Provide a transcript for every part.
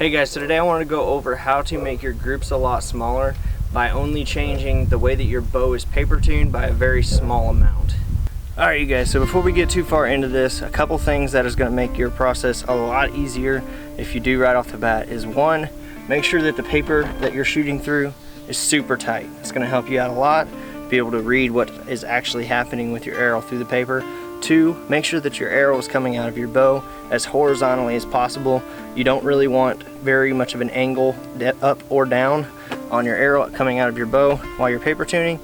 Hey guys, so today I wanted to go over how to make your groups a lot smaller by only changing the way that your bow is paper tuned by a very small amount. Alright you guys, so before we get too far into this, a couple things that is going to make your process a lot easier if you do right off the bat is one, make sure that the paper that you're shooting through is super tight. It's going to help you out a lot, be able to read what is actually happening with your arrow through the paper. Two, make sure that your arrow is coming out of your bow as horizontally as possible. You don't really want very much of an angle up or down on your arrow coming out of your bow while you're paper tuning.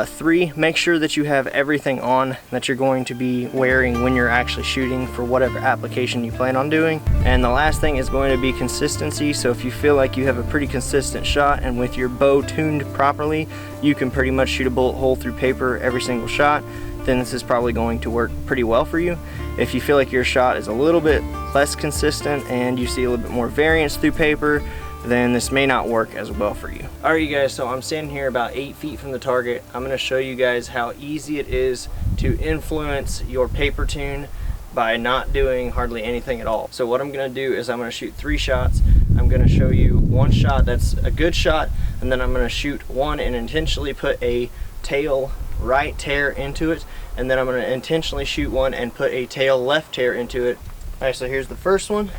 Three, make sure that you have everything on that you're going to be wearing when you're actually shooting for whatever application you plan on doing. And the last thing is going to be consistency. So if you feel like you have a pretty consistent shot and with your bow tuned properly, you can pretty much shoot a bullet hole through paper every single shot, then this is probably going to work pretty well for you. If you feel like your shot is a little bit less consistent and you see a little bit more variance through paper, then this may not work as well for you. Alright you guys, so I'm standing here about 8 feet from the target. I'm going to show you guys how easy it is to influence your paper tune by not doing hardly anything at all. So what I'm going to do is I'm going to shoot 3 shots. I'm going to show you one shot that's a good shot, and then I'm going to shoot one and intentionally put a tail right tear into it, and then I'm going to intentionally shoot one and put a tail left tear into it. Alright, so here's the first one.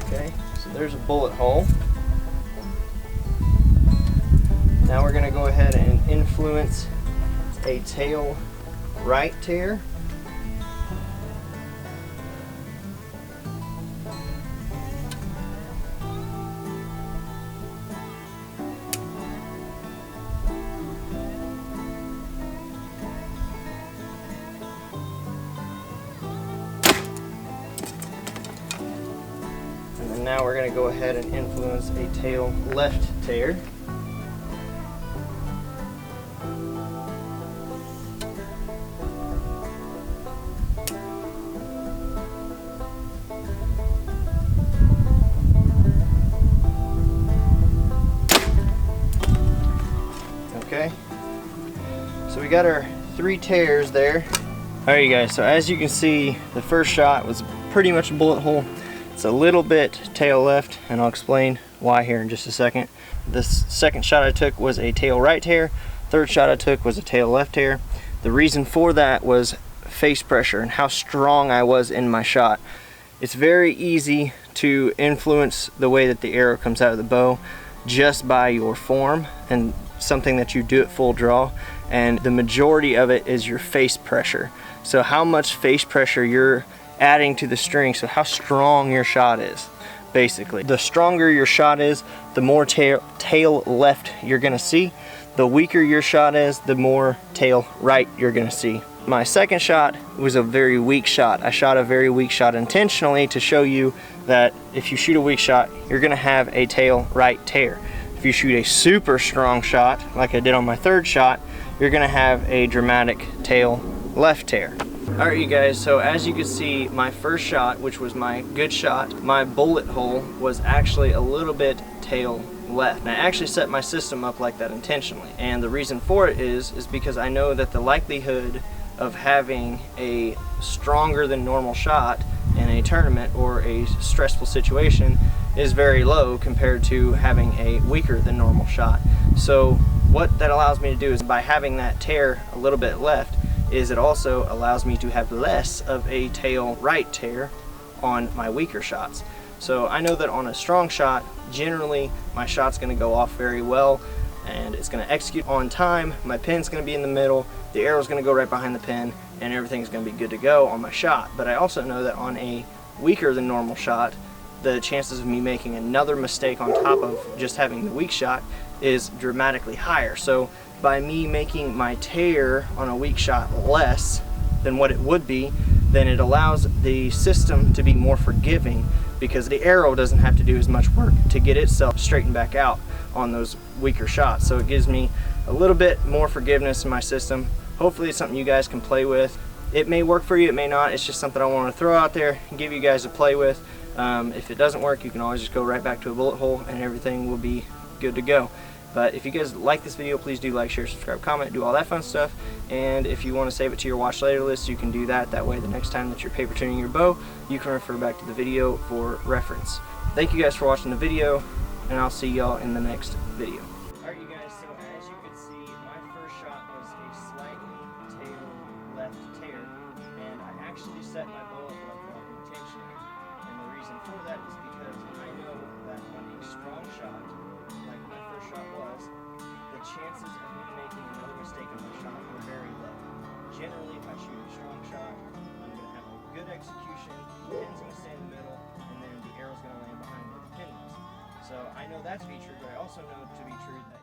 Okay, so there's a bullet hole. Now we're going to go ahead and influence a tail right tear. And then now we're going to go ahead and influence a tail left tear. Okay, so we got our 3 tears there. Alright you guys, so as you can see, the first shot was pretty much a bullet hole. It's a little bit tail left, and I'll explain why here in just a second. The second shot I took was a tail right tear. Third shot I took was a tail left tear. The reason for that was face pressure and how strong I was in my shot. It's very easy to influence the way that the arrow comes out of the bow just by your form and something that you do at full draw, and the majority of it is your face pressure. So how much face pressure you're adding to the string, so how strong your shot is. Basically, the stronger your shot is, the more tail left you're gonna see. The weaker your shot is, the more tail right you're gonna see. My second shot was a very weak shot. I shot a very weak shot intentionally to show you that if you shoot a weak shot, you're gonna have a tail right tear. If you shoot a super strong shot, like I did on my third shot, you're gonna have a dramatic tail left tear. Alright you guys, so as you can see, my first shot, which was my good shot, my bullet hole was actually a little bit tail left. And I actually set my system up like that intentionally. And the reason for it is because I know that the likelihood of having a stronger than normal shot in a tournament or a stressful situation is very low compared to having a weaker than normal shot. So what that allows me to do is, by having that tear a little bit left, is it also allows me to have less of a tail right tear on my weaker shots. So I know that on a strong shot, generally my shot's going to go off very well and it's going to execute on time. My pin's going to be in the middle, the arrow's going to go right behind the pin, and everything's going to be good to go on my shot. But I also know that on a weaker than normal shot, the chances of me making another mistake on top of just having the weak shot is dramatically higher. So by me making my tear on a weak shot less than what it would be, then it allows the system to be more forgiving, because the arrow doesn't have to do as much work to get itself straightened back out on those weaker shots. So it gives me a little bit more forgiveness in my system. Hopefully it's something you guys can play with. It may work for you, it may not. It's just something I want to throw out there and give you guys to play with. If it doesn't work, you can always just go right back to a bullet hole and everything will be good to go. But if you guys like this video, please do like, share, subscribe, comment, do all that fun stuff. And if you want to save it to your watch later list, you can do that. That way the next time that you're paper tuning your bow, you can refer back to the video for reference. Thank you guys for watching the video, and I'll see y'all in the next video. Alright you guys, so as you can see, my first shot was a slightly tail left tear, and I actually set my bow up like that intentionally. And the reason for that is because I know that when a strong shot, like my first shot was, the chances of me making another mistake on my shot were very low. Generally, if I shoot a strong shot, I'm going to have a good execution, the pin's going to stay in the middle, and then the arrow's going to land behind where the pin was. So I know that to be true, but I also know to be true that